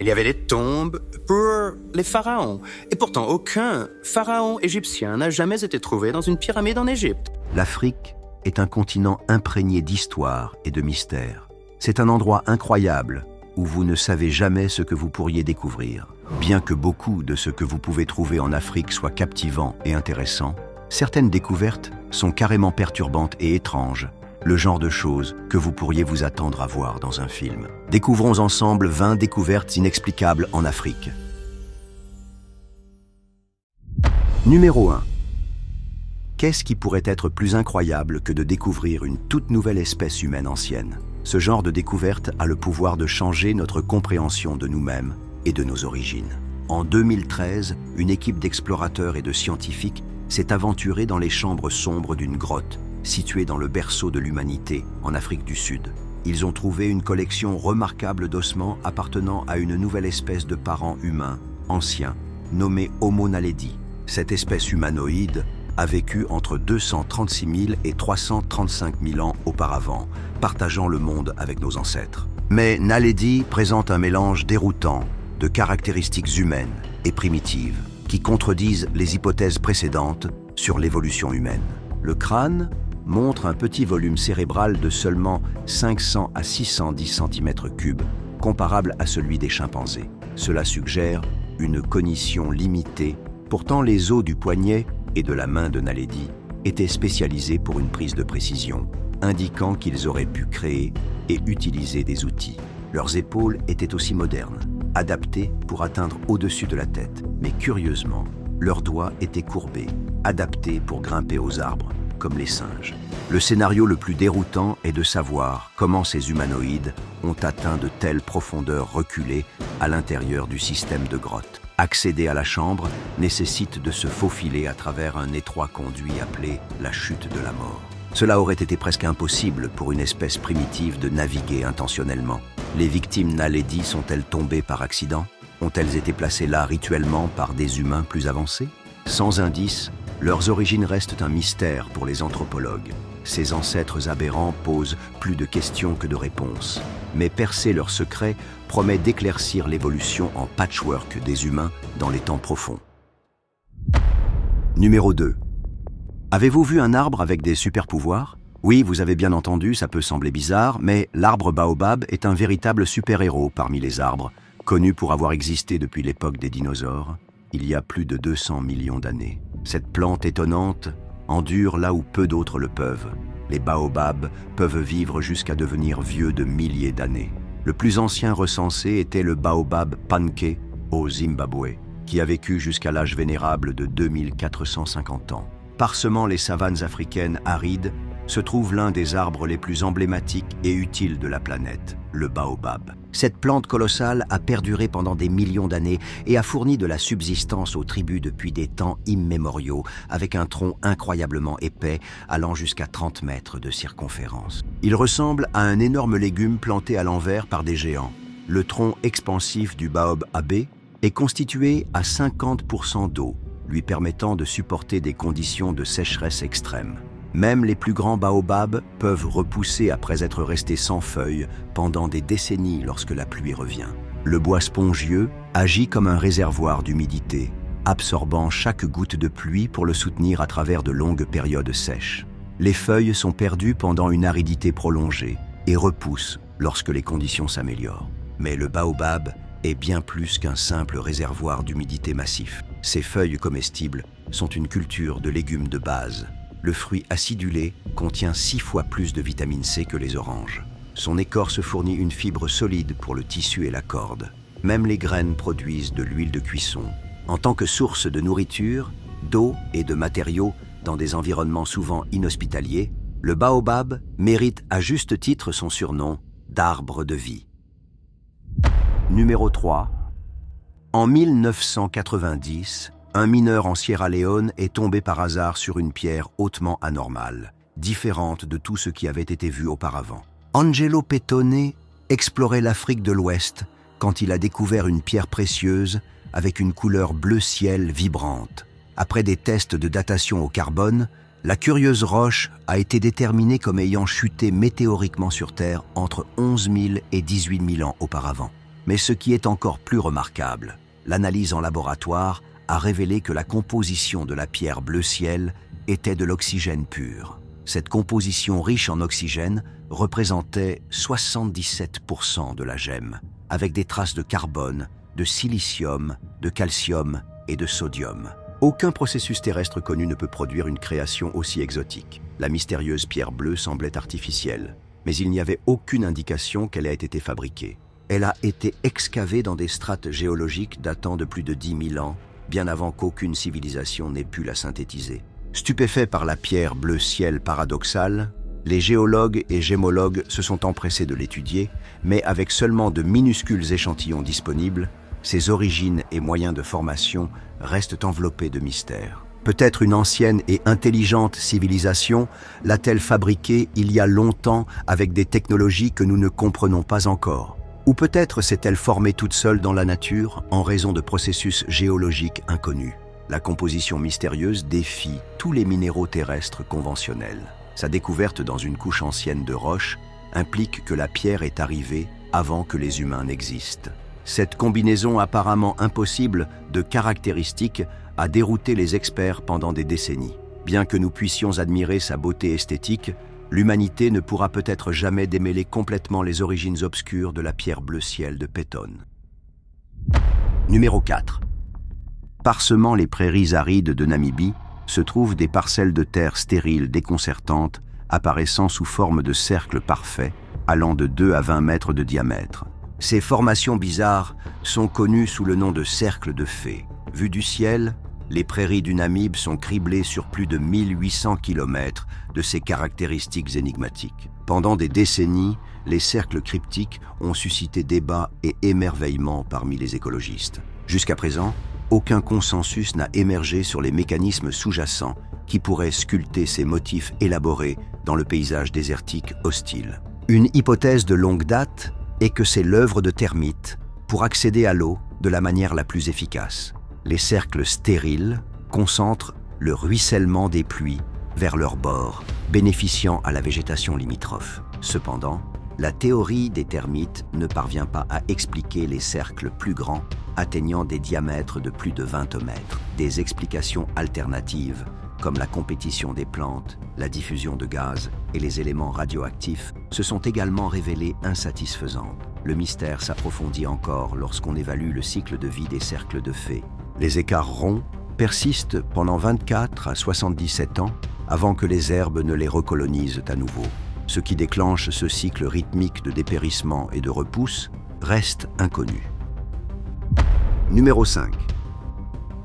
Il y avait des tombes pour les pharaons. Et pourtant, aucun pharaon égyptien n'a jamais été trouvé dans une pyramide en Égypte. L'Afrique est un continent imprégné d'histoire et de mystère. C'est un endroit incroyable où vous ne savez jamais ce que vous pourriez découvrir. Bien que beaucoup de ce que vous pouvez trouver en Afrique soit captivant et intéressant, certaines découvertes sont carrément perturbantes et étranges, le genre de choses que vous pourriez vous attendre à voir dans un film. Découvrons ensemble 20 découvertes inexplicables en Afrique. Numéro 1. Qu'est-ce qui pourrait être plus incroyable que de découvrir une toute nouvelle espèce humaine ancienne? Ce genre de découverte a le pouvoir de changer notre compréhension de nous-mêmes et de nos origines. En 2013, une équipe d'explorateurs et de scientifiques s'est aventurée dans les chambres sombres d'une grotte située dans le berceau de l'humanité, en Afrique du Sud. Ils ont trouvé une collection remarquable d'ossements appartenant à une nouvelle espèce de parents humains, anciens, nommée Homo naledi. Cette espèce humanoïde a vécu entre 236 000 et 335 000 ans auparavant, partageant le monde avec nos ancêtres. Mais Naledi présente un mélange déroutant de caractéristiques humaines et primitives qui contredisent les hypothèses précédentes sur l'évolution humaine. Le crâne montre un petit volume cérébral de seulement 500 à 610 cm3, comparable à celui des chimpanzés. Cela suggère une cognition limitée. Pourtant, les os du poignet et de la main de Naledi étaient spécialisés pour une prise de précision, indiquant qu'ils auraient pu créer et utiliser des outils. Leurs épaules étaient aussi modernes, adaptées pour atteindre au-dessus de la tête. Mais curieusement, leurs doigts étaient courbés, adaptés pour grimper aux arbres, comme les singes. Le scénario le plus déroutant est de savoir comment ces humanoïdes ont atteint de telles profondeurs reculées à l'intérieur du système de grotte. Accéder à la chambre nécessite de se faufiler à travers un étroit conduit appelé la chute de la mort. Cela aurait été presque impossible pour une espèce primitive de naviguer intentionnellement. Les victimes Naledi sont-elles tombées par accident? Ont-elles été placées là rituellement par des humains plus avancés? Sans indice, leurs origines restent un mystère pour les anthropologues. Ces ancêtres aberrants posent plus de questions que de réponses. Mais percer leur secret promet d'éclaircir l'évolution en patchwork des humains dans les temps profonds. Numéro 2. Avez-vous vu un arbre avec des super-pouvoirs? Oui, vous avez bien entendu, ça peut sembler bizarre, mais l'arbre baobab est un véritable super-héros parmi les arbres, connu pour avoir existé depuis l'époque des dinosaures, il y a plus de 200 millions d'années. Cette plante étonnante endure là où peu d'autres le peuvent. Les baobabs peuvent vivre jusqu'à devenir vieux de milliers d'années. Le plus ancien recensé était le baobab Panke au Zimbabwe, qui a vécu jusqu'à l'âge vénérable de 2450 ans. Parsemant les savanes africaines arides, se trouve l'un des arbres les plus emblématiques et utiles de la planète, le baobab. Cette plante colossale a perduré pendant des millions d'années et a fourni de la subsistance aux tribus depuis des temps immémoriaux, avec un tronc incroyablement épais allant jusqu'à 30 mètres de circonférence. Il ressemble à un énorme légume planté à l'envers par des géants. Le tronc expansif du baobab est constitué à 50% d'eau, lui permettant de supporter des conditions de sécheresse extrême. Même les plus grands baobabs peuvent repousser après être restés sans feuilles pendant des décennies lorsque la pluie revient. Le bois spongieux agit comme un réservoir d'humidité, absorbant chaque goutte de pluie pour le soutenir à travers de longues périodes sèches. Les feuilles sont perdues pendant une aridité prolongée et repoussent lorsque les conditions s'améliorent. Mais le baobab est bien plus qu'un simple réservoir d'humidité massif. Ses feuilles comestibles sont une culture de légumes de base. Le fruit acidulé contient 6 fois plus de vitamine C que les oranges. Son écorce fournit une fibre solide pour le tissu et la corde. Même les graines produisent de l'huile de cuisson. En tant que source de nourriture, d'eau et de matériaux dans des environnements souvent inhospitaliers, le baobab mérite à juste titre son surnom d'arbre de vie. Numéro 3. En 1990, un mineur en Sierra Leone est tombé par hasard sur une pierre hautement anormale, différente de tout ce qui avait été vu auparavant. Angelo Petone explorait l'Afrique de l'Ouest quand il a découvert une pierre précieuse avec une couleur bleu ciel vibrante. Après des tests de datation au carbone, la curieuse roche a été déterminée comme ayant chuté météoriquement sur Terre entre 11 000 et 18 000 ans auparavant. Mais ce qui est encore plus remarquable, l'analyse en laboratoire a révélé que la composition de la pierre bleu ciel était de l'oxygène pur. Cette composition riche en oxygène représentait 77% de la gemme, avec des traces de carbone, de silicium, de calcium et de sodium. Aucun processus terrestre connu ne peut produire une création aussi exotique. La mystérieuse pierre bleue semblait artificielle, mais il n'y avait aucune indication qu'elle ait été fabriquée. Elle a été excavée dans des strates géologiques datant de plus de 10 000 ans, bien avant qu'aucune civilisation n'ait pu la synthétiser. Stupéfaits par la pierre bleu ciel paradoxale, les géologues et gémologues se sont empressés de l'étudier, mais avec seulement de minuscules échantillons disponibles, ses origines et moyens de formation restent enveloppés de mystères. Peut-être une ancienne et intelligente civilisation l'a-t-elle fabriquée il y a longtemps avec des technologies que nous ne comprenons pas encore. Ou peut-être s'est-elle formée toute seule dans la nature en raison de processus géologiques inconnus. La composition mystérieuse défie tous les minéraux terrestres conventionnels. Sa découverte dans une couche ancienne de roches implique que la pierre est arrivée avant que les humains n'existent. Cette combinaison apparemment impossible de caractéristiques a dérouté les experts pendant des décennies. Bien que nous puissions admirer sa beauté esthétique, l'humanité ne pourra peut-être jamais démêler complètement les origines obscures de la pierre bleu ciel de Peyton. Numéro 4. Parsemant les prairies arides de Namibie se trouvent des parcelles de terre stériles déconcertantes apparaissant sous forme de cercles parfaits allant de 2 à 20 mètres de diamètre. Ces formations bizarres sont connues sous le nom de cercles de fées. Vues du ciel, les prairies du Namib sont criblées sur plus de 1800 km de ces caractéristiques énigmatiques. Pendant des décennies, les cercles cryptiques ont suscité débats et émerveillement parmi les écologistes. Jusqu'à présent, aucun consensus n'a émergé sur les mécanismes sous-jacents qui pourraient sculpter ces motifs élaborés dans le paysage désertique hostile. Une hypothèse de longue date est que c'est l'œuvre de termites pour accéder à l'eau de la manière la plus efficace. Les cercles stériles concentrent le ruissellement des pluies vers leur bord, bénéficiant à la végétation limitrophe. Cependant, la théorie des termites ne parvient pas à expliquer les cercles plus grands atteignant des diamètres de plus de 20 mètres. Des explications alternatives, comme la compétition des plantes, la diffusion de gaz et les éléments radioactifs, se sont également révélées insatisfaisantes. Le mystère s'approfondit encore lorsqu'on évalue le cycle de vie des cercles de fées. Les écarts ronds persistent pendant 24 à 77 ans avant que les herbes ne les recolonisent à nouveau. Ce qui déclenche ce cycle rythmique de dépérissement et de repousse reste inconnu. Numéro 5.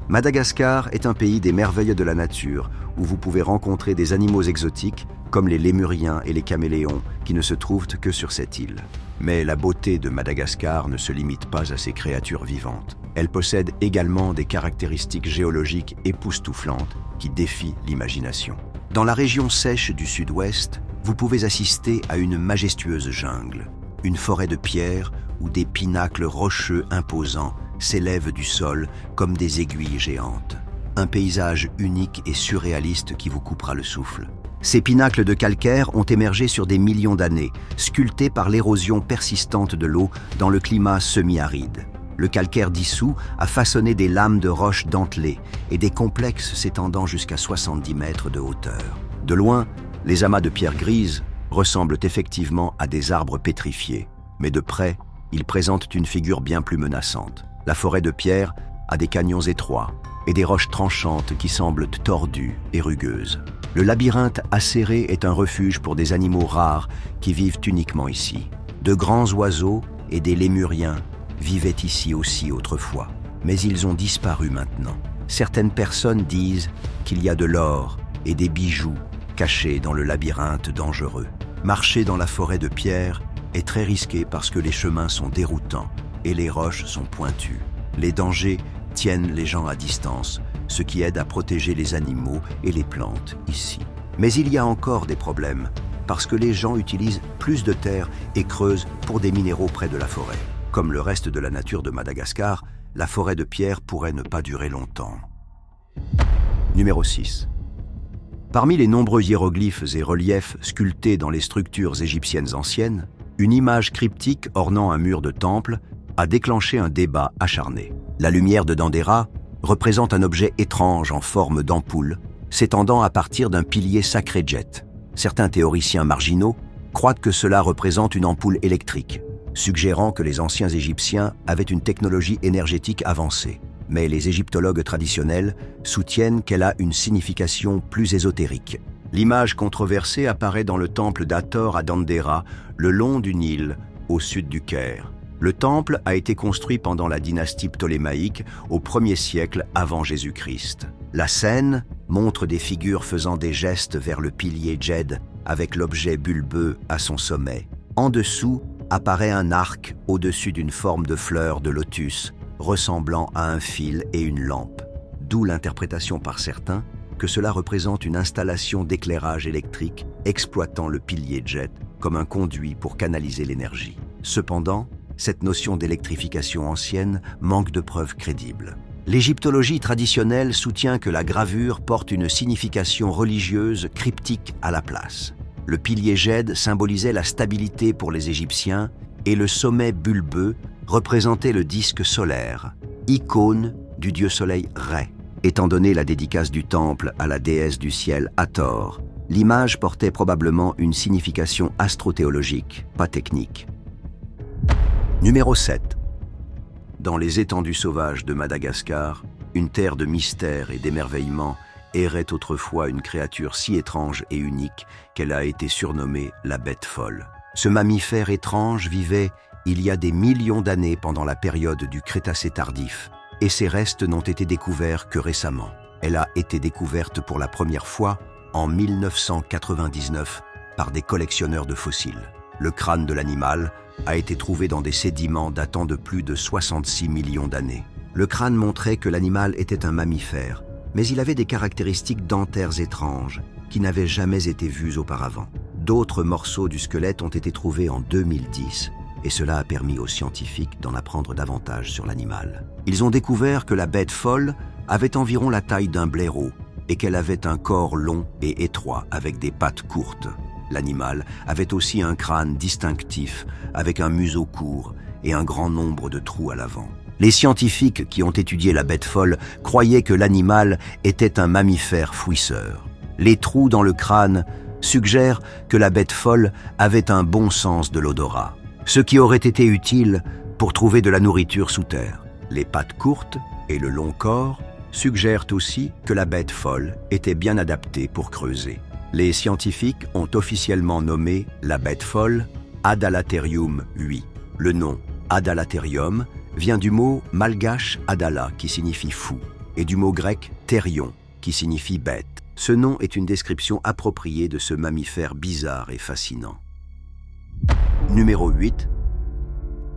Madagascar est un pays des merveilles de la nature où vous pouvez rencontrer des animaux exotiques comme les lémuriens et les caméléons qui ne se trouvent que sur cette île. Mais la beauté de Madagascar ne se limite pas à ces créatures vivantes. Elle possède également des caractéristiques géologiques époustouflantes qui défient l'imagination. Dans la région sèche du sud-ouest, vous pouvez assister à une majestueuse jungle, une forêt de pierres où des pinacles rocheux imposants s'élèvent du sol comme des aiguilles géantes. Un paysage unique et surréaliste qui vous coupera le souffle. Ces pinacles de calcaire ont émergé sur des millions d'années, sculptés par l'érosion persistante de l'eau dans le climat semi-aride. Le calcaire dissous a façonné des lames de roches dentelées et des complexes s'étendant jusqu'à 70 mètres de hauteur. De loin, les amas de pierres grises ressemblent effectivement à des arbres pétrifiés, mais de près, ils présentent une figure bien plus menaçante. La forêt de pierre a des canyons étroits et des roches tranchantes qui semblent tordues et rugueuses. Le labyrinthe acéré est un refuge pour des animaux rares qui vivent uniquement ici. De grands oiseaux et des lémuriens vivaient ici aussi autrefois, mais ils ont disparu maintenant. Certaines personnes disent qu'il y a de l'or et des bijoux cachés dans le labyrinthe dangereux. Marcher dans la forêt de pierre est très risqué parce que les chemins sont déroutants et les roches sont pointues. Les dangers tiennent les gens à distance, ce qui aide à protéger les animaux et les plantes ici. Mais il y a encore des problèmes, parce que les gens utilisent plus de terre et creusent pour des minéraux près de la forêt. Comme le reste de la nature de Madagascar, la forêt de pierre pourrait ne pas durer longtemps. Numéro 6. Parmi les nombreux hiéroglyphes et reliefs sculptés dans les structures égyptiennes anciennes, une image cryptique ornant un mur de temple a déclenché un débat acharné. La lumière de Dendera représente un objet étrange en forme d'ampoule, s'étendant à partir d'un pilier sacré jet. Certains théoriciens marginaux croient que cela représente une ampoule électrique, suggérant que les anciens Égyptiens avaient une technologie énergétique avancée. Mais les égyptologues traditionnels soutiennent qu'elle a une signification plus ésotérique. L'image controversée apparaît dans le temple d'Hathor à Dendera, le long du Nil, au sud du Caire. Le temple a été construit pendant la dynastie ptolémaïque au 1er siècle avant Jésus-Christ. La scène montre des figures faisant des gestes vers le pilier Djed avec l'objet bulbeux à son sommet. En dessous apparaît un arc au-dessus d'une forme de fleur de lotus ressemblant à un fil et une lampe, d'où l'interprétation par certains que cela représente une installation d'éclairage électrique exploitant le pilier Djed comme un conduit pour canaliser l'énergie. Cependant, cette notion d'électrification ancienne manque de preuves crédibles. L'égyptologie traditionnelle soutient que la gravure porte une signification religieuse cryptique à la place. Le pilier Djed symbolisait la stabilité pour les Égyptiens et le sommet bulbeux représentait le disque solaire, icône du dieu soleil Ré. Étant donné la dédicace du temple à la déesse du ciel Hathor, l'image portait probablement une signification astrothéologique, pas technique. Numéro 7. Dans les étendues sauvages de Madagascar, une terre de mystère et d'émerveillement, errait autrefois une créature si étrange et unique qu'elle a été surnommée la bête folle. Ce mammifère étrange vivait il y a des millions d'années pendant la période du Crétacé tardif, et ses restes n'ont été découverts que récemment. Elle a été découverte pour la première fois en 1999 par des collectionneurs de fossiles. Le crâne de l'animal a été trouvé dans des sédiments datant de plus de 66 millions d'années. Le crâne montrait que l'animal était un mammifère, mais il avait des caractéristiques dentaires étranges qui n'avaient jamais été vues auparavant. D'autres morceaux du squelette ont été trouvés en 2010, et cela a permis aux scientifiques d'en apprendre davantage sur l'animal. Ils ont découvert que la bête folle avait environ la taille d'un blaireau et qu'elle avait un corps long et étroit avec des pattes courtes. L'animal avait aussi un crâne distinctif avec un museau court et un grand nombre de trous à l'avant. Les scientifiques qui ont étudié la bête folle croyaient que l'animal était un mammifère fouisseur. Les trous dans le crâne suggèrent que la bête folle avait un bon sens de l'odorat, ce qui aurait été utile pour trouver de la nourriture sous terre. Les pattes courtes et le long corps suggèrent aussi que la bête folle était bien adaptée pour creuser. Les scientifiques ont officiellement nommé la bête folle Adalatherium 8. Le nom Adalatherium vient du mot malgache Adala qui signifie fou et du mot grec therion qui signifie bête. Ce nom est une description appropriée de ce mammifère bizarre et fascinant. Numéro 8.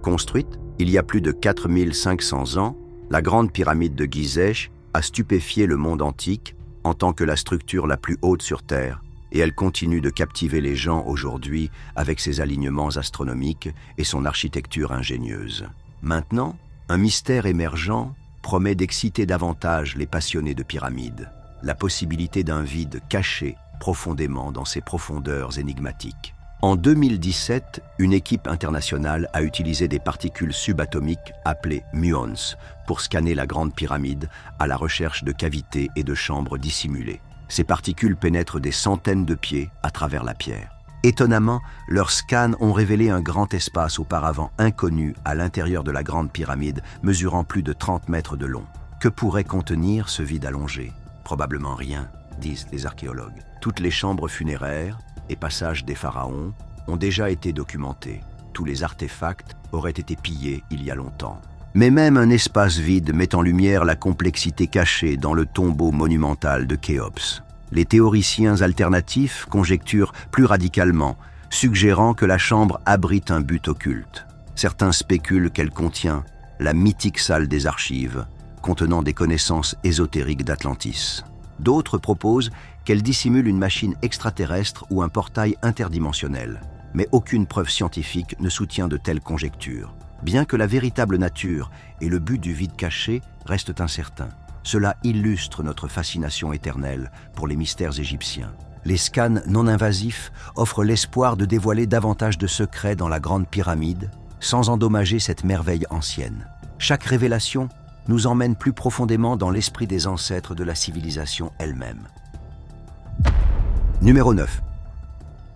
Construite il y a plus de 4500 ans, la grande pyramide de Gizeh a stupéfié le monde antique en tant que la structure la plus haute sur Terre, et elle continue de captiver les gens aujourd'hui avec ses alignements astronomiques et son architecture ingénieuse. Maintenant, un mystère émergent promet d'exciter davantage les passionnés de pyramides, la possibilité d'un vide caché profondément dans ses profondeurs énigmatiques. En 2017, une équipe internationale a utilisé des particules subatomiques appelées muons pour scanner la Grande Pyramide à la recherche de cavités et de chambres dissimulées. Ces particules pénètrent des centaines de pieds à travers la pierre. Étonnamment, leurs scans ont révélé un grand espace auparavant inconnu à l'intérieur de la Grande Pyramide, mesurant plus de 30 mètres de long. Que pourrait contenir ce vide allongé? Probablement rien, disent les archéologues. Toutes les chambres funéraires et passages des pharaons ont déjà été documentés. Tous les artefacts auraient été pillés il y a longtemps. Mais même un espace vide met en lumière la complexité cachée dans le tombeau monumental de Khéops. Les théoriciens alternatifs conjecturent plus radicalement, suggérant que la chambre abrite un but occulte. Certains spéculent qu'elle contient la mythique salle des archives, contenant des connaissances ésotériques d'Atlantis. D'autres proposent qu'elle dissimule une machine extraterrestre ou un portail interdimensionnel. Mais aucune preuve scientifique ne soutient de telles conjectures. Bien que la véritable nature et le but du vide caché restent incertains. Cela illustre notre fascination éternelle pour les mystères égyptiens. Les scans non invasifs offrent l'espoir de dévoiler davantage de secrets dans la Grande Pyramide sans endommager cette merveille ancienne. Chaque révélation nous emmène plus profondément dans l'esprit des ancêtres de la civilisation elle-même. Numéro 9.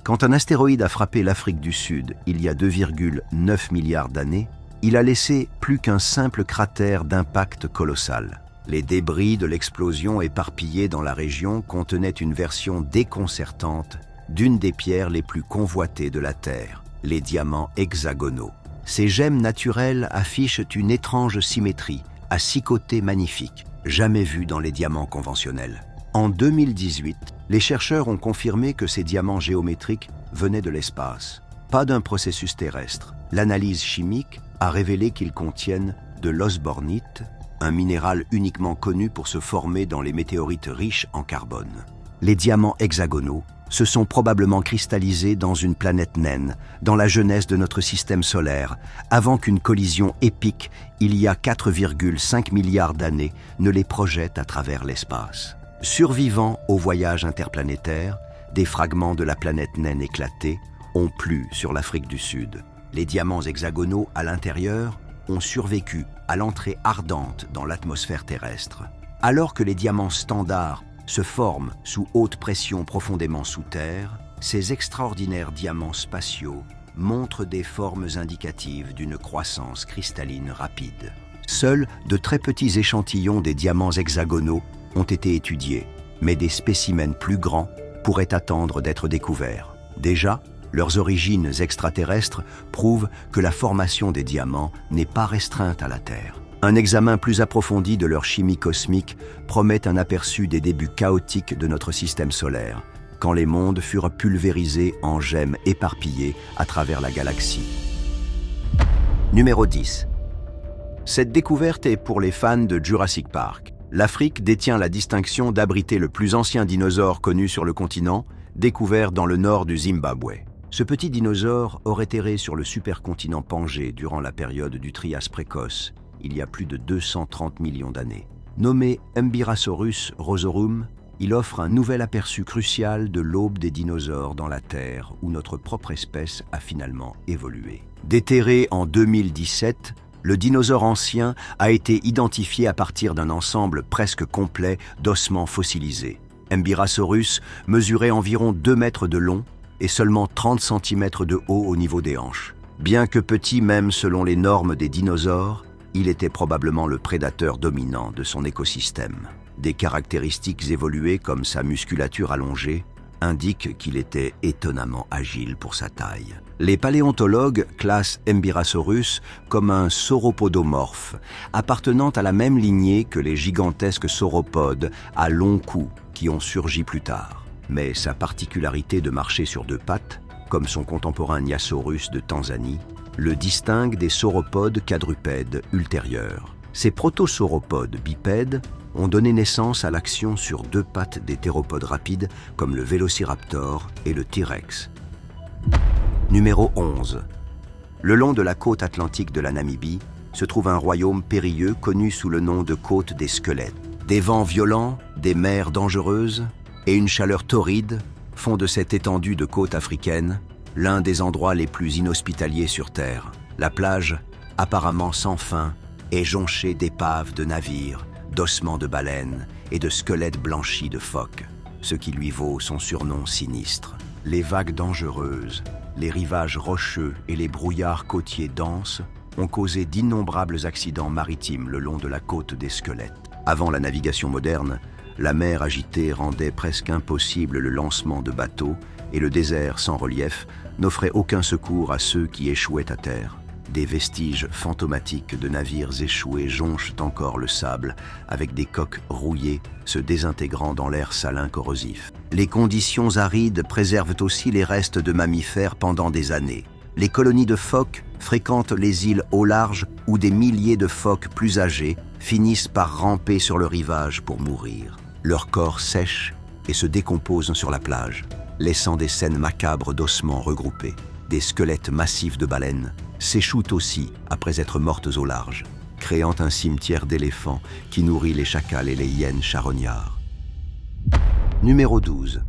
Quand un astéroïde a frappé l'Afrique du Sud il y a 2,9 milliards d'années, il a laissé plus qu'un simple cratère d'impact colossal. Les débris de l'explosion éparpillés dans la région contenaient une version déconcertante d'une des pierres les plus convoitées de la Terre, les diamants hexagonaux. Ces gemmes naturelles affichent une étrange symétrie, à 6 côtés magnifiques, jamais vus dans les diamants conventionnels. En 2018, les chercheurs ont confirmé que ces diamants géométriques venaient de l'espace, pas d'un processus terrestre. L'analyse chimique a révélé qu'ils contiennent de l'osbornite, un minéral uniquement connu pour se former dans les météorites riches en carbone. Les diamants hexagonaux se sont probablement cristallisés dans une planète naine, dans la jeunesse de notre système solaire, avant qu'une collision épique, il y a 4,5 milliards d'années, ne les projette à travers l'espace. Survivant au voyage interplanétaire, des fragments de la planète naine éclatés ont plu sur l'Afrique du Sud. Les diamants hexagonaux à l'intérieur ont survécu à l'entrée ardente dans l'atmosphère terrestre. Alors que les diamants standards se forment sous haute pression profondément sous terre, ces extraordinaires diamants spatiaux montrent des formes indicatives d'une croissance cristalline rapide. Seuls de très petits échantillons des diamants hexagonaux ont été étudiés, mais des spécimens plus grands pourraient attendre d'être découverts. Déjà, leurs origines extraterrestres prouvent que la formation des diamants n'est pas restreinte à la Terre. Un examen plus approfondi de leur chimie cosmique promet un aperçu des débuts chaotiques de notre système solaire, quand les mondes furent pulvérisés en gemmes éparpillées à travers la galaxie. Numéro 10. Cette découverte est pour les fans de Jurassic Park. L'Afrique détient la distinction d'abriter le plus ancien dinosaure connu sur le continent, découvert dans le nord du Zimbabwe. Ce petit dinosaure aurait erré sur le supercontinent Pangée durant la période du Trias précoce, il y a plus de 230 millions d'années. Nommé Mbirasaurus rosorum, il offre un nouvel aperçu crucial de l'aube des dinosaures dans la Terre, où notre propre espèce a finalement évolué. Déterré en 2017, le dinosaure ancien a été identifié à partir d'un ensemble presque complet d'ossements fossilisés. Mbirasaurus mesurait environ 2 mètres de long et seulement 30 cm de haut au niveau des hanches. Bien que petit même selon les normes des dinosaures, il était probablement le prédateur dominant de son écosystème. Des caractéristiques évoluées comme sa musculature allongée indiquent qu'il était étonnamment agile pour sa taille. Les paléontologues classent Mbirasaurus comme un sauropodomorphe, appartenant à la même lignée que les gigantesques sauropodes à long cou qui ont surgi plus tard. Mais sa particularité de marcher sur 2 pattes, comme son contemporain Niasaurus de Tanzanie, le distingue des sauropodes quadrupèdes ultérieurs. Ces protosauropodes bipèdes ont donné naissance à l'action sur 2 pattes des théropodes rapides comme le Vélociraptor et le T-Rex. Numéro 11. Le long de la côte atlantique de la Namibie se trouve un royaume périlleux connu sous le nom de côte des squelettes. Des vents violents, des mers dangereuses et une chaleur torride font de cette étendue de côte africaine l'un des endroits les plus inhospitaliers sur Terre. La plage, apparemment sans fin, est jonchée d'épaves de navires, d'ossements de baleines et de squelettes blanchis de phoques, ce qui lui vaut son surnom sinistre. Les vagues dangereuses, les rivages rocheux et les brouillards côtiers denses ont causé d'innombrables accidents maritimes le long de la côte des squelettes. Avant la navigation moderne, la mer agitée rendait presque impossible le lancement de bateaux et le désert sans relief n'offrait aucun secours à ceux qui échouaient à terre. Des vestiges fantomatiques de navires échoués jonchent encore le sable, avec des coques rouillées se désintégrant dans l'air salin corrosif. Les conditions arides préservent aussi les restes de mammifères pendant des années. Les colonies de phoques fréquentent les îles au large où des milliers de phoques plus âgés finissent par ramper sur le rivage pour mourir. Leurs corps sèchent et se décomposent sur la plage, laissant des scènes macabres d'ossements regroupés. Des squelettes massifs de baleines s'échouent aussi après être mortes au large, créant un cimetière d'éléphants qui nourrit les chacals et les hyènes charognards. Numéro 12.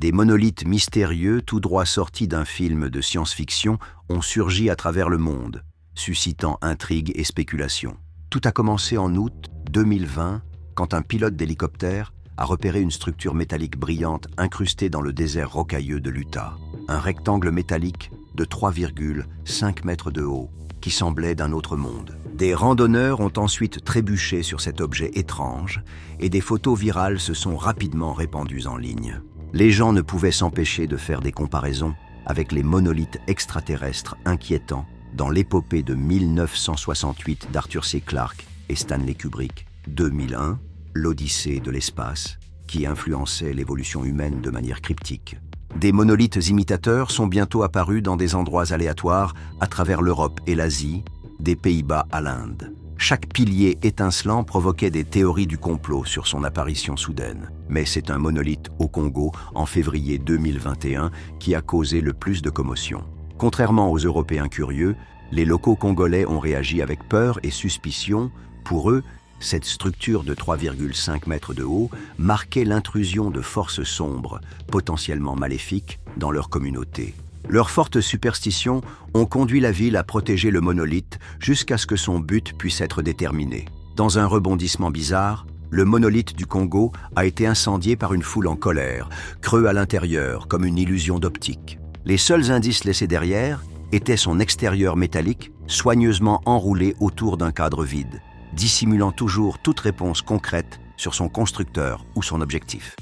Des monolithes mystérieux, tout droit sortis d'un film de science-fiction, ont surgi à travers le monde, suscitant intrigues et spéculations. Tout a commencé en août 2020, quand un pilote d'hélicoptère a repéré une structure métallique brillante incrustée dans le désert rocailleux de l'Utah. Un rectangle métallique de 3,5 mètres de haut, qui semblait d'un autre monde. Des randonneurs ont ensuite trébuché sur cet objet étrange et des photos virales se sont rapidement répandues en ligne. Les gens ne pouvaient s'empêcher de faire des comparaisons avec les monolithes extraterrestres inquiétants dans l'épopée de 1968 d'Arthur C. Clarke et Stanley Kubrick, 2001, l'Odyssée de l'espace, qui influençait l'évolution humaine de manière cryptique. Des monolithes imitateurs sont bientôt apparus dans des endroits aléatoires à travers l'Europe et l'Asie, des Pays-Bas à l'Inde. Chaque pilier étincelant provoquait des théories du complot sur son apparition soudaine. Mais c'est un monolithe au Congo en février 2021 qui a causé le plus de commotion. Contrairement aux Européens curieux, les locaux congolais ont réagi avec peur et suspicion. Pour eux, cette structure de 3,5 mètres de haut marquait l'intrusion de forces sombres, potentiellement maléfiques, dans leur communauté. Leurs fortes superstitions ont conduit la ville à protéger le monolithe jusqu'à ce que son but puisse être déterminé. Dans un rebondissement bizarre, le monolithe du Congo a été incendié par une foule en colère, creux à l'intérieur comme une illusion d'optique. Les seuls indices laissés derrière étaient son extérieur métallique, soigneusement enroulé autour d'un cadre vide, dissimulant toujours toute réponse concrète sur son constructeur ou son objectif.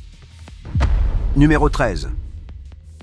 Numéro 13.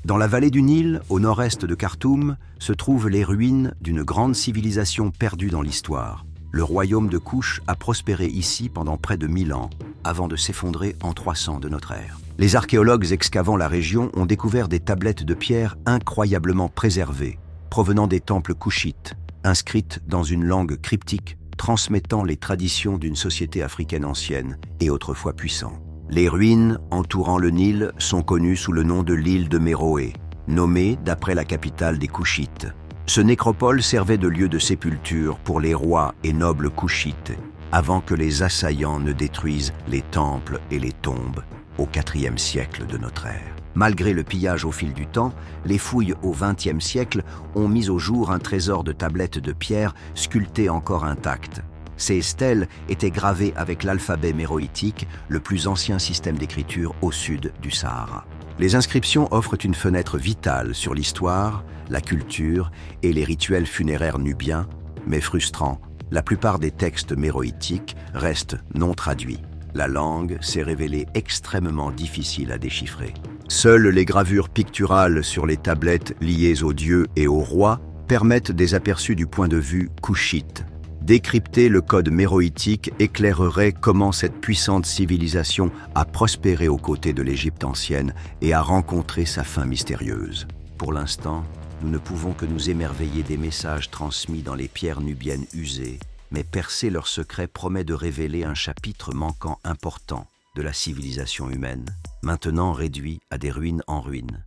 Dans la vallée du Nil, au nord-est de Khartoum, se trouvent les ruines d'une grande civilisation perdue dans l'histoire. Le royaume de Kouch a prospéré ici pendant près de 1000 ans, avant de s'effondrer en 300 de notre ère. Les archéologues excavant la région ont découvert des tablettes de pierre incroyablement préservées, provenant des temples kouchites, inscrites dans une langue cryptique transmettant les traditions d'une société africaine ancienne et autrefois puissante. Les ruines entourant le Nil sont connues sous le nom de l'île de Méroé, nommée d'après la capitale des Kouchites. Ce nécropole servait de lieu de sépulture pour les rois et nobles kouchites, avant que les assaillants ne détruisent les temples et les tombes au IVe siècle de notre ère. Malgré le pillage au fil du temps, les fouilles au XXe siècle ont mis au jour un trésor de tablettes de pierre sculptées encore intactes. Ces stèles étaient gravées avec l'alphabet méroïtique, le plus ancien système d'écriture au sud du Sahara. Les inscriptions offrent une fenêtre vitale sur l'histoire, la culture et les rituels funéraires nubiens, mais frustrant, la plupart des textes méroïtiques restent non traduits. La langue s'est révélée extrêmement difficile à déchiffrer. Seules les gravures picturales sur les tablettes liées aux dieux et aux rois permettent des aperçus du point de vue kouchite. Décrypter le code méroïtique éclairerait comment cette puissante civilisation a prospéré aux côtés de l'Égypte ancienne et a rencontré sa fin mystérieuse. Pour l'instant, nous ne pouvons que nous émerveiller des messages transmis dans les pierres nubiennes usées, mais percer leur secret promet de révéler un chapitre manquant important de la civilisation humaine, maintenant réduit à des ruines en ruines.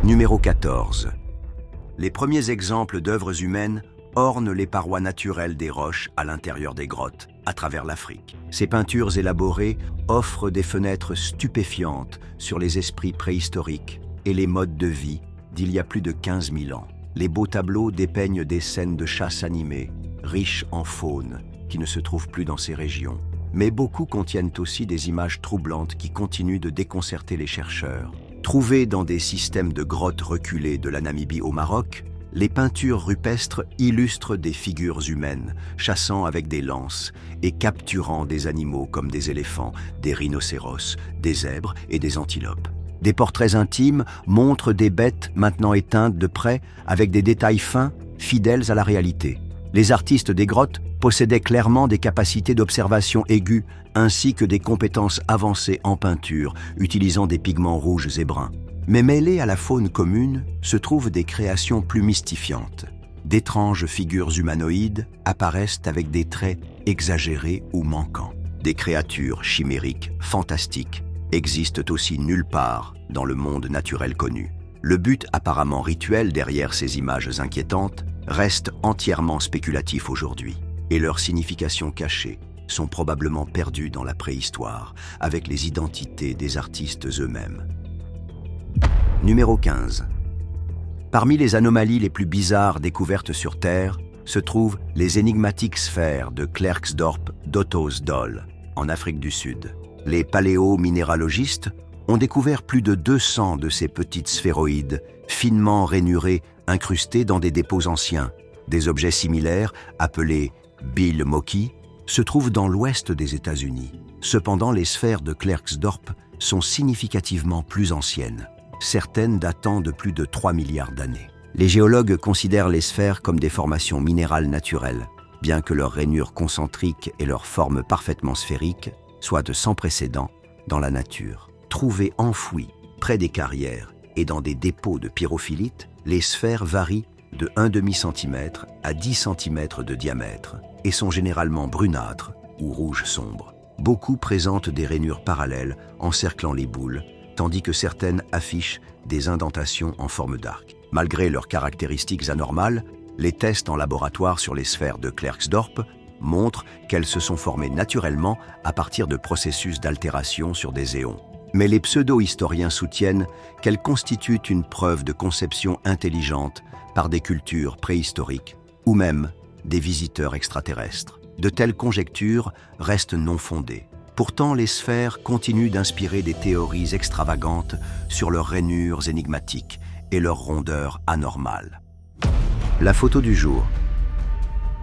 Numéro 14. Les premiers exemples d'œuvres humaines ornent les parois naturelles des roches à l'intérieur des grottes, à travers l'Afrique. Ces peintures élaborées offrent des fenêtres stupéfiantes sur les esprits préhistoriques et les modes de vie d'il y a plus de 15 000 ans. Les beaux tableaux dépeignent des scènes de chasse animée, riches en faune, qui ne se trouvent plus dans ces régions. Mais beaucoup contiennent aussi des images troublantes qui continuent de déconcerter les chercheurs. Trouvées dans des systèmes de grottes reculées de la Namibie au Maroc, les peintures rupestres illustrent des figures humaines, chassant avec des lances et capturant des animaux comme des éléphants, des rhinocéros, des zèbres et des antilopes. Des portraits intimes montrent des bêtes maintenant éteintes de près avec des détails fins, fidèles à la réalité. Les artistes des grottes possédaient clairement des capacités d'observation aiguë ainsi que des compétences avancées en peinture, utilisant des pigments rouges et bruns. Mais mêlées à la faune commune se trouvent des créations plus mystifiantes. D'étranges figures humanoïdes apparaissent avec des traits exagérés ou manquants. Des créatures chimériques, fantastiques, existent aussi nulle part dans le monde naturel connu. Le but apparemment rituel derrière ces images inquiétantes reste entièrement spéculatif aujourd'hui, et leurs significations cachées sont probablement perdues dans la préhistoire avec les identités des artistes eux-mêmes. Numéro 15. Parmi les anomalies les plus bizarres découvertes sur Terre se trouvent les énigmatiques sphères de Klerksdorp d'Ottosdal, en Afrique du Sud. Les paléominéralogistes ont découvert plus de 200 de ces petites sphéroïdes, finement rainurées, incrustées dans des dépôts anciens. Des objets similaires, appelés Bill Moki, se trouvent dans l'ouest des États-Unis. Cependant, les sphères de Klerksdorp sont significativement plus anciennes, certaines datant de plus de 3 milliards d'années. Les géologues considèrent les sphères comme des formations minérales naturelles, bien que leur rainure concentrique et leur forme parfaitement sphérique soient de sans précédent dans la nature. Trouvées enfouies près des carrières et dans des dépôts de pyrophilites, les sphères varient de 1/2 cm à 10 cm de diamètre et sont généralement brunâtres ou rouge sombre. Beaucoup présentent des rainures parallèles encerclant les boules, tandis que certaines affichent des indentations en forme d'arc. Malgré leurs caractéristiques anormales, les tests en laboratoire sur les sphères de Klerksdorp montrent qu'elles se sont formées naturellement à partir de processus d'altération sur des éons. Mais les pseudo-historiens soutiennent qu'elles constituent une preuve de conception intelligente par des cultures préhistoriques ou même des visiteurs extraterrestres. De telles conjectures restent non fondées. Pourtant, les sphères continuent d'inspirer des théories extravagantes sur leurs rainures énigmatiques et leur rondeur anormale. La photo du jour.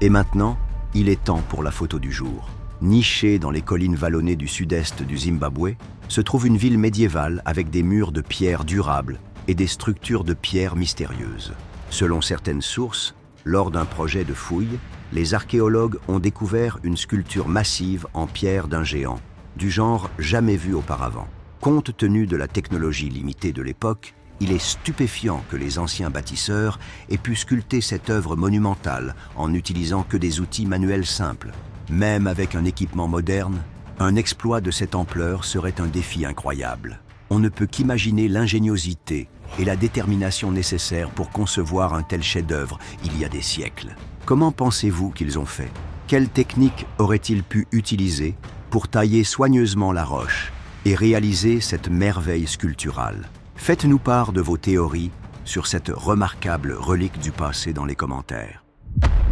Et maintenant, il est temps pour la photo du jour. Nichée dans les collines vallonnées du sud-est du Zimbabwe, se trouve une ville médiévale avec des murs de pierre durables et des structures de pierre mystérieuses. Selon certaines sources, lors d'un projet de fouilles, les archéologues ont découvert une sculpture massive en pierre d'un géant, du genre jamais vu auparavant. Compte tenu de la technologie limitée de l'époque, il est stupéfiant que les anciens bâtisseurs aient pu sculpter cette œuvre monumentale en n'utilisant que des outils manuels simples. Même avec un équipement moderne, un exploit de cette ampleur serait un défi incroyable. On ne peut qu'imaginer l'ingéniosité et la détermination nécessaires pour concevoir un tel chef-d'œuvre il y a des siècles. Comment pensez-vous qu'ils ont fait? Quelle technique auraient-ils pu utiliser pour tailler soigneusement la roche et réaliser cette merveille sculpturale? Faites-nous part de vos théories sur cette remarquable relique du passé dans les commentaires.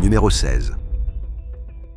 Numéro 16.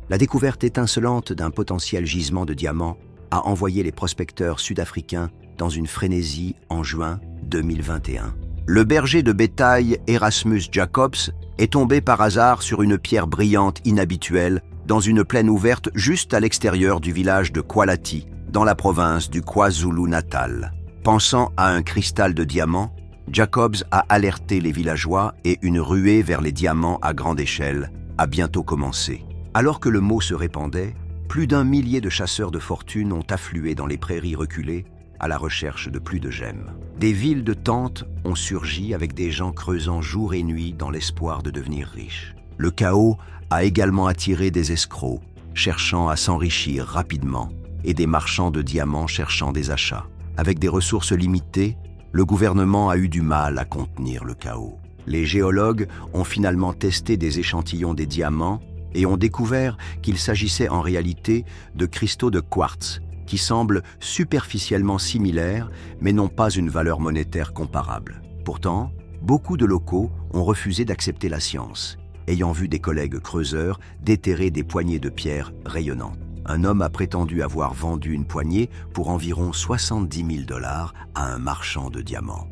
La découverte étincelante d'un potentiel gisement de diamants a envoyé les prospecteurs sud-africains dans une frénésie en juin 2021. Le berger de bétail Erasmus Jacobs est tombé par hasard sur une pierre brillante inhabituelle dans une plaine ouverte juste à l'extérieur du village de Kwalati, dans la province du KwaZulu-Natal. Pensant à un cristal de diamant, Jacobs a alerté les villageois et une ruée vers les diamants à grande échelle a bientôt commencé. Alors que le mot se répandait, plus d'1 millier de chasseurs de fortune ont afflué dans les prairies reculées à la recherche de plus de gemmes. Des villes de tentes ont surgi avec des gens creusant jour et nuit dans l'espoir de devenir riches. Le chaos a également attiré des escrocs cherchant à s'enrichir rapidement et des marchands de diamants cherchant des achats. Avec des ressources limitées, le gouvernement a eu du mal à contenir le chaos. Les géologues ont finalement testé des échantillons des diamants et ont découvert qu'il s'agissait en réalité de cristaux de quartz qui semblent superficiellement similaires mais n'ont pas une valeur monétaire comparable. Pourtant, beaucoup de locaux ont refusé d'accepter la science, ayant vu des collègues creuseurs déterrer des poignées de pierre rayonnantes. Un homme a prétendu avoir vendu une poignée pour environ 70 000 $ à un marchand de diamants.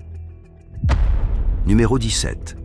Numéro 17.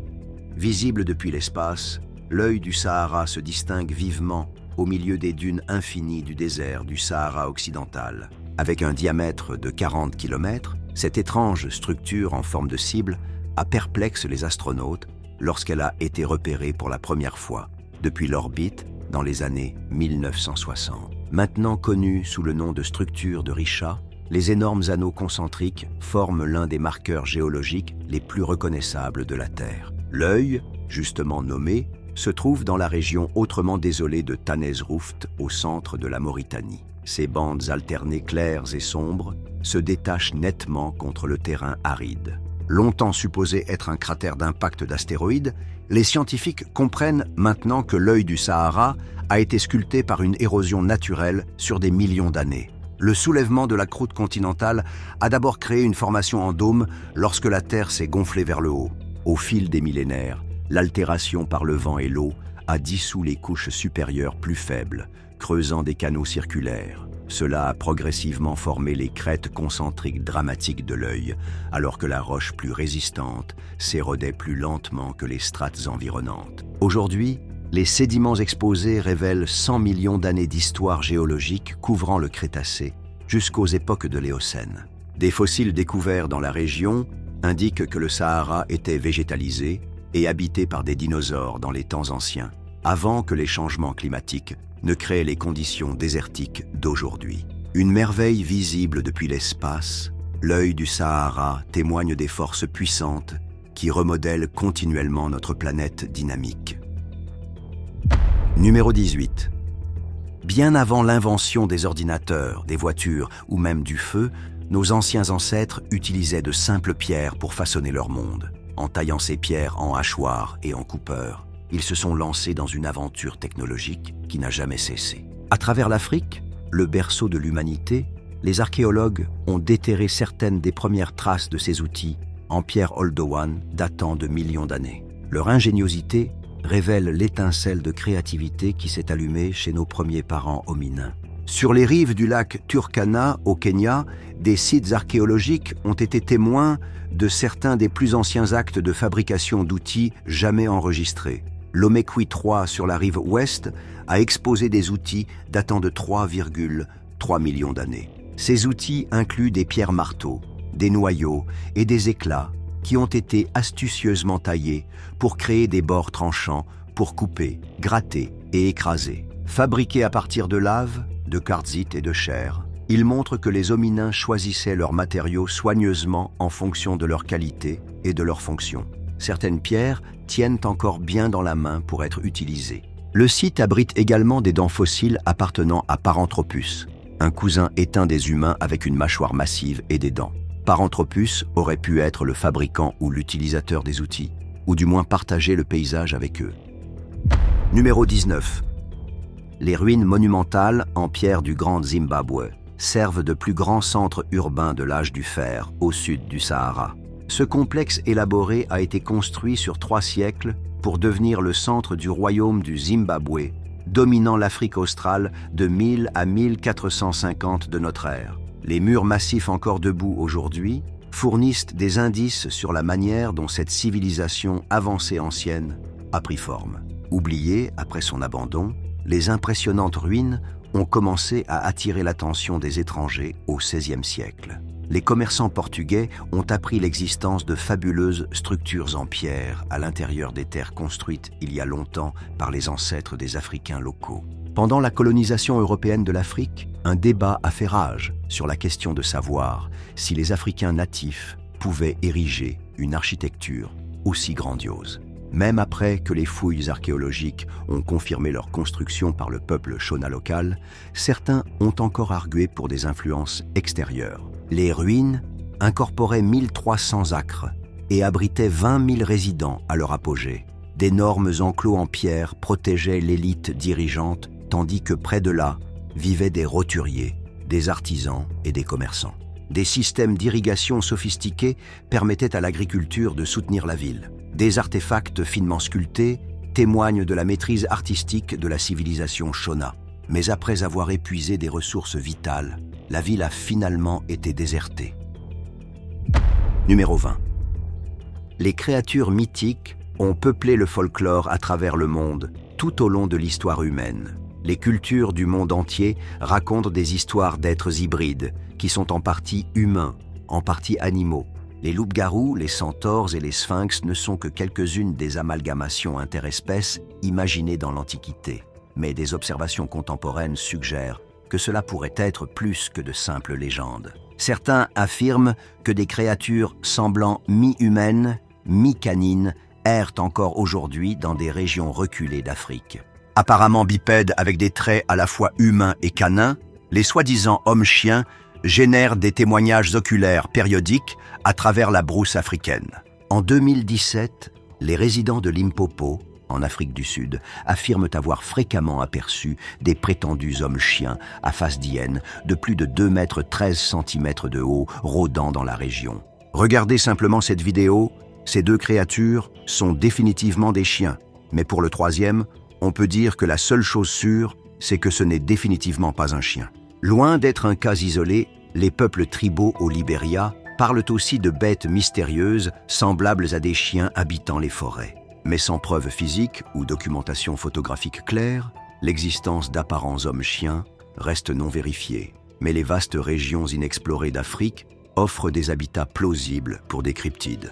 Visible depuis l'espace, l'œil du Sahara se distingue vivement au milieu des dunes infinies du désert du Sahara occidental. Avec un diamètre de 40 km, cette étrange structure en forme de cible a perplexé les astronautes lorsqu'elle a été repérée pour la première fois depuis l'orbite dans les années 1960. Maintenant connue sous le nom de structure de Richat, les énormes anneaux concentriques forment l'un des marqueurs géologiques les plus reconnaissables de la Terre. L'œil, justement nommé, se trouve dans la région autrement désolée de Tanezrouft, au centre de la Mauritanie. Ces bandes alternées claires et sombres se détachent nettement contre le terrain aride. Longtemps supposé être un cratère d'impact d'astéroïdes, les scientifiques comprennent maintenant que l'œil du Sahara a été sculpté par une érosion naturelle sur des millions d'années. Le soulèvement de la croûte continentale a d'abord créé une formation en dôme lorsque la Terre s'est gonflée vers le haut. Au fil des millénaires, l'altération par le vent et l'eau a dissous les couches supérieures plus faibles, creusant des canaux circulaires. Cela a progressivement formé les crêtes concentriques dramatiques de l'œil, alors que la roche plus résistante s'érodait plus lentement que les strates environnantes. Aujourd'hui, les sédiments exposés révèlent 100 millions d'années d'histoire géologique couvrant le Crétacé jusqu'aux époques de l'Éocène. Des fossiles découverts dans la région indiquent que le Sahara était végétalisé et habité par des dinosaures dans les temps anciens, avant que les changements climatiques ne créent les conditions désertiques d'aujourd'hui. Une merveille visible depuis l'espace, l'œil du Sahara témoigne des forces puissantes qui remodèlent continuellement notre planète dynamique. Numéro 18. Bien avant l'invention des ordinateurs, des voitures ou même du feu, nos anciens ancêtres utilisaient de simples pierres pour façonner leur monde. En taillant ces pierres en hachoirs et en coupeurs, ils se sont lancés dans une aventure technologique qui n'a jamais cessé. À travers l'Afrique, le berceau de l'humanité, les archéologues ont déterré certaines des premières traces de ces outils en pierre Oldowan datant de millions d'années. Leur ingéniosité révèle l'étincelle de créativité qui s'est allumée chez nos premiers parents hominins. Sur les rives du lac Turkana, au Kenya, des sites archéologiques ont été témoins de certains des plus anciens actes de fabrication d'outils jamais enregistrés. L'Omekwi 3 sur la rive ouest a exposé des outils datant de 3,3 millions d'années. Ces outils incluent des pierres marteaux, des noyaux et des éclats qui ont été astucieusement taillés pour créer des bords tranchants pour couper, gratter et écraser. Fabriqués à partir de lave, de quartzite et de chair, ils montrent que les hominins choisissaient leurs matériaux soigneusement en fonction de leur qualité et de leur fonction. Certaines pierres tiennent encore bien dans la main pour être utilisées. Le site abrite également des dents fossiles appartenant à Paranthropus, un cousin éteint des humains avec une mâchoire massive et des dents. Paranthropus aurait pu être le fabricant ou l'utilisateur des outils, ou du moins partager le paysage avec eux. Numéro 19. Les ruines monumentales en pierre du Grand Zimbabwe servent de plus grand centre urbain de l'âge du fer au sud du Sahara. Ce complexe élaboré a été construit sur 3 siècles pour devenir le centre du royaume du Zimbabwe, dominant l'Afrique australe de 1000 à 1450 de notre ère. Les murs massifs encore debout aujourd'hui fournissent des indices sur la manière dont cette civilisation avancée ancienne a pris forme. Oubliée après son abandon, les impressionnantes ruines ont commencé à attirer l'attention des étrangers au XVIe siècle. Les commerçants portugais ont appris l'existence de fabuleuses structures en pierre à l'intérieur des terres construites il y a longtemps par les ancêtres des Africains locaux. Pendant la colonisation européenne de l'Afrique, un débat a fait rage sur la question de savoir si les Africains natifs pouvaient ériger une architecture aussi grandiose. Même après que les fouilles archéologiques ont confirmé leur construction par le peuple Shona local, certains ont encore argué pour des influences extérieures. Les ruines incorporaient 1300 acres et abritaient 20 000 résidents à leur apogée. D'énormes enclos en pierre protégeaient l'élite dirigeante, tandis que près de là vivaient des roturiers, des artisans et des commerçants. Des systèmes d'irrigation sophistiqués permettaient à l'agriculture de soutenir la ville. Des artefacts finement sculptés témoignent de la maîtrise artistique de la civilisation Shona. Mais après avoir épuisé des ressources vitales, la ville a finalement été désertée. Numéro 20. Les créatures mythiques ont peuplé le folklore à travers le monde tout au long de l'histoire humaine. Les cultures du monde entier racontent des histoires d'êtres hybrides qui sont en partie humains, en partie animaux. Les loups-garous, les centaures et les sphinx ne sont que quelques-unes des amalgamations interespèces imaginées dans l'Antiquité. Mais des observations contemporaines suggèrent que cela pourrait être plus que de simples légendes. Certains affirment que des créatures semblant mi-humaines, mi-canines errent encore aujourd'hui dans des régions reculées d'Afrique. Apparemment bipèdes avec des traits à la fois humains et canins, les soi-disant hommes-chiens génèrent des témoignages oculaires périodiques à travers la brousse africaine. En 2017, les résidents de Limpopo en Afrique du Sud, affirment avoir fréquemment aperçu des prétendus hommes-chiens à face d'hyène de plus de 2 mètres 13 centimètres de haut rôdant dans la région. Regardez simplement cette vidéo, ces 2 créatures sont définitivement des chiens. Mais pour le troisième, on peut dire que la seule chose sûre, c'est que ce n'est définitivement pas un chien. Loin d'être un cas isolé, les peuples tribaux au Libéria parlent aussi de bêtes mystérieuses semblables à des chiens habitant les forêts. Mais sans preuve physique ou documentation photographique claire, l'existence d'apparents hommes-chiens reste non vérifiée. Mais les vastes régions inexplorées d'Afrique offrent des habitats plausibles pour des cryptides.